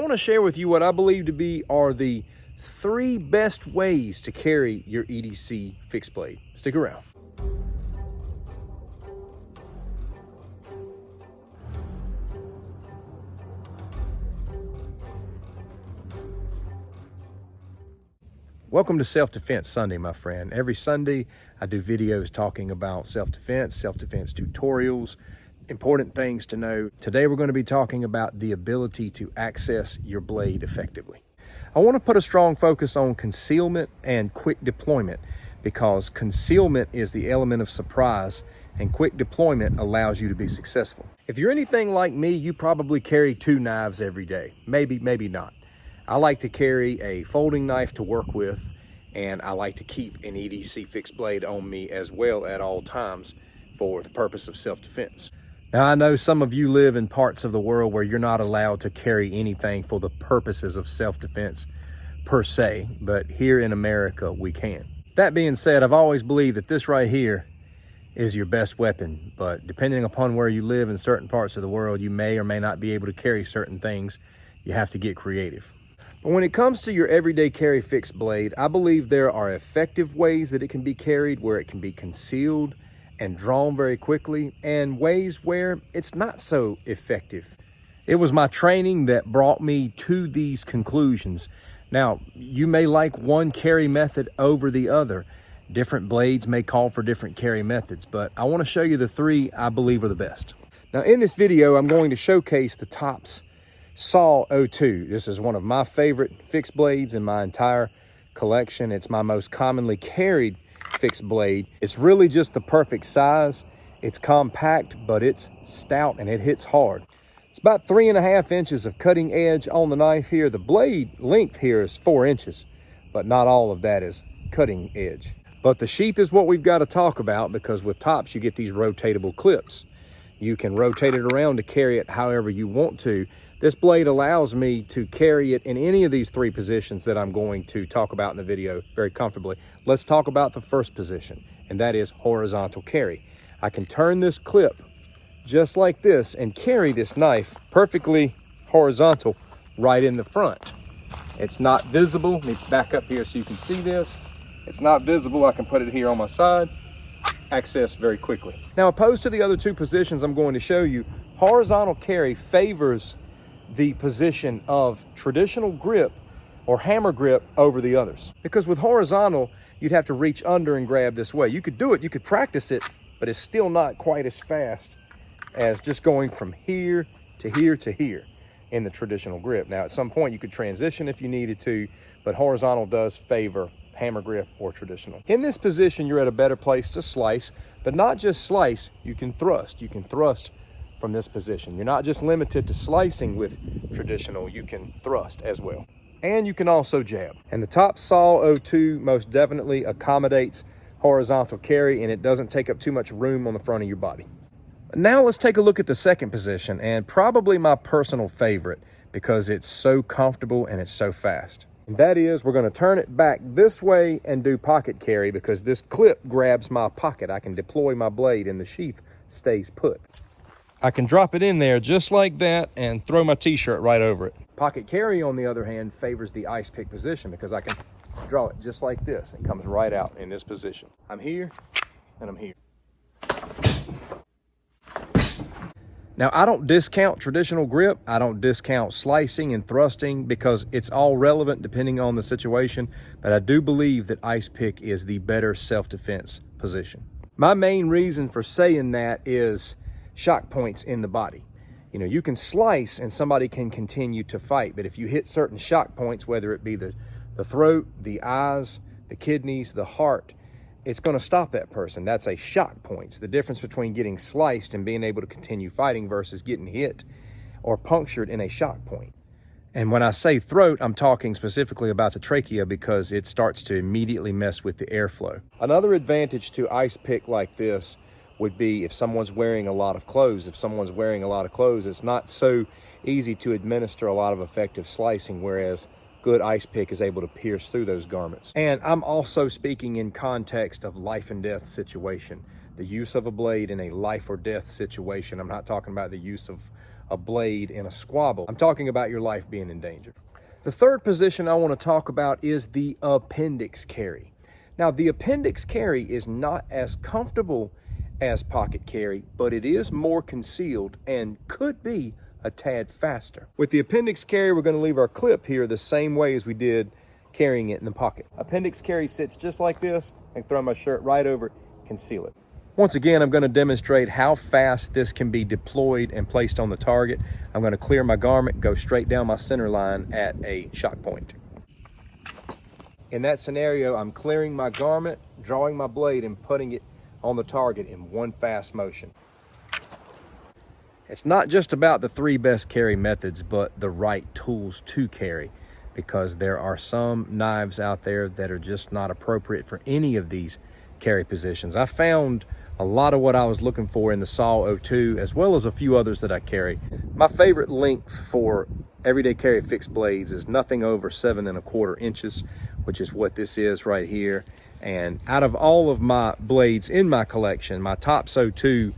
want to share with you what I believe to be are the 3 best ways to carry your EDC fixed blade. Stick around. Welcome to Self-Defense Sunday, my friend. Every Sunday, I do videos talking about self-defense tutorials, important things to know. Today, we're going to be talking about the ability to access your blade effectively. I want to put a strong focus on concealment and quick deployment because concealment is the element of surprise and quick deployment allows you to be successful. If you're anything like me, you probably carry 2 knives every day. Maybe not. I like to carry a folding knife to work with, and I like to keep an EDC fixed blade on me as well at all times for the purpose of self-defense. Now, I know some of you live in parts of the world where you're not allowed to carry anything for the purposes of self-defense per se, but here in America, we can. That being said, I've always believed that this right here is your best weapon, but depending upon where you live in certain parts of the world, you may or may not be able to carry certain things. You have to get creative. But when it comes to your everyday carry fixed blade, I believe there are effective ways that it can be carried where it can be concealed and drawn very quickly, and ways where it's not so effective. It was my training that brought me to these conclusions. Now, you may like one carry method over the other. Different blades may call for different carry methods, but I want to show you the 3 I believe are the best. Now, in this video, I'm going to showcase the Tops Saw 02. This is one of my favorite fixed blades in my entire collection. It's my most commonly carried fixed blade. It's really just the perfect size. It's compact, but it's stout and it hits hard. It's about 3.5 inches of cutting edge on the knife here. The blade length here is 4 inches, but not all of that is cutting edge. But the sheath is what we've got to talk about, because with Tops, you get these rotatable clips. You can rotate it around to carry it however you want to. This blade allows me to carry it in any of these 3 positions that I'm going to talk about in the video very comfortably. Let's talk about the first position, and that is horizontal carry. I can turn this clip just like this and carry this knife perfectly horizontal right in the front. It's not visible. Let me back up here so you can see this. It's not visible. I can put it here on my side, access very quickly. Now, opposed to the other 2 positions I'm going to show you, horizontal carry favors the position of traditional grip or hammer grip over the others. Because with horizontal, you'd have to reach under and grab this way. You could do it, you could practice it, but it's still not quite as fast as just going from here to here to here in the traditional grip. Now, at some point you could transition if you needed to, but horizontal does favor hammer grip or traditional. In this position, you're at a better place to slice, but not just slice, you can thrust. You can thrust from this position. You're not just limited to slicing with traditional, you can thrust as well. And you can also jab. And the Tops Saw 02 most definitely accommodates horizontal carry, and it doesn't take up too much room on the front of your body. Now let's take a look at the second position, and probably my personal favorite because it's so comfortable and it's so fast. And that is, we're going to turn it back this way and do pocket carry, because this clip grabs my pocket. I can deploy my blade and the sheath stays put. I can drop it in there just like that and throw my t-shirt right over it. Pocket carry, on the other hand, favors the ice pick position because I can draw it just like this. It comes right out in this position. I'm here and I'm here. Now, I don't discount traditional grip. I don't discount slicing and thrusting because it's all relevant depending on the situation. But I do believe that ice pick is the better self-defense position. My main reason for saying that is shock points in the body. You know, you can slice and somebody can continue to fight, but if you hit certain shock points, whether it be the throat, the eyes, the kidneys, the heart, it's going to stop that person. That's a shock point. It's the difference between getting sliced and being able to continue fighting versus getting hit or punctured in a shock point. And when I say throat, I'm talking specifically about the trachea because it starts to immediately mess with the airflow. Another advantage to ice pick like this would be if someone's wearing a lot of clothes. If someone's wearing a lot of clothes, it's not so easy to administer a lot of effective slicing, whereas good ice pick is able to pierce through those garments. And I'm also speaking in context of life and death situation. The use of a blade in a life or death situation. I'm not talking about the use of a blade in a squabble. I'm talking about your life being in danger. The third position I want to talk about is the appendix carry. Now, the appendix carry is not as comfortable as pocket carry, but it is more concealed and could be a tad faster. With the appendix carry, we're going to leave our clip here the same way as we did carrying it in the pocket. Appendix carry sits just like this. I can throw my shirt right over, conceal it. Once again, I'm going to demonstrate how fast this can be deployed and placed on the target. I'm going to clear my garment, go straight down my center line at a shot point. In that scenario, I'm clearing my garment, drawing my blade, and putting it on the target in one fast motion. It's not just about the 3 best carry methods, but the right tools to carry, because there are some knives out there that are just not appropriate for any of these carry positions. I found a lot of what I was looking for in the SAW 02, as well as a few others that I carry. My favorite length for everyday carry fixed blades is nothing over 7 1/4 inches, which is what this is right here. And out of all of my blades in my collection, my Tops 02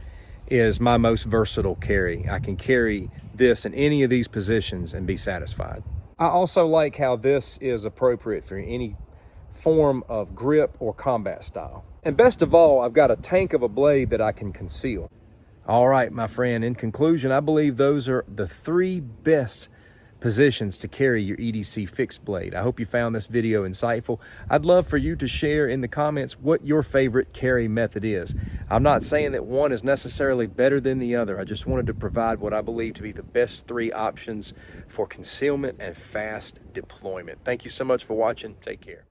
is my most versatile carry. I can carry this in any of these positions and be satisfied. I also like how this is appropriate for any form of grip or combat style. And best of all, I've got a tank of a blade that I can conceal. All right, my friend, in conclusion, I believe those are the 3 best positions to carry your EDC fixed blade. I hope you found this video insightful. I'd love for you to share in the comments what your favorite carry method is. I'm not saying that one is necessarily better than the other. I just wanted to provide what I believe to be the best 3 options for concealment and fast deployment. Thank you so much for watching. Take care.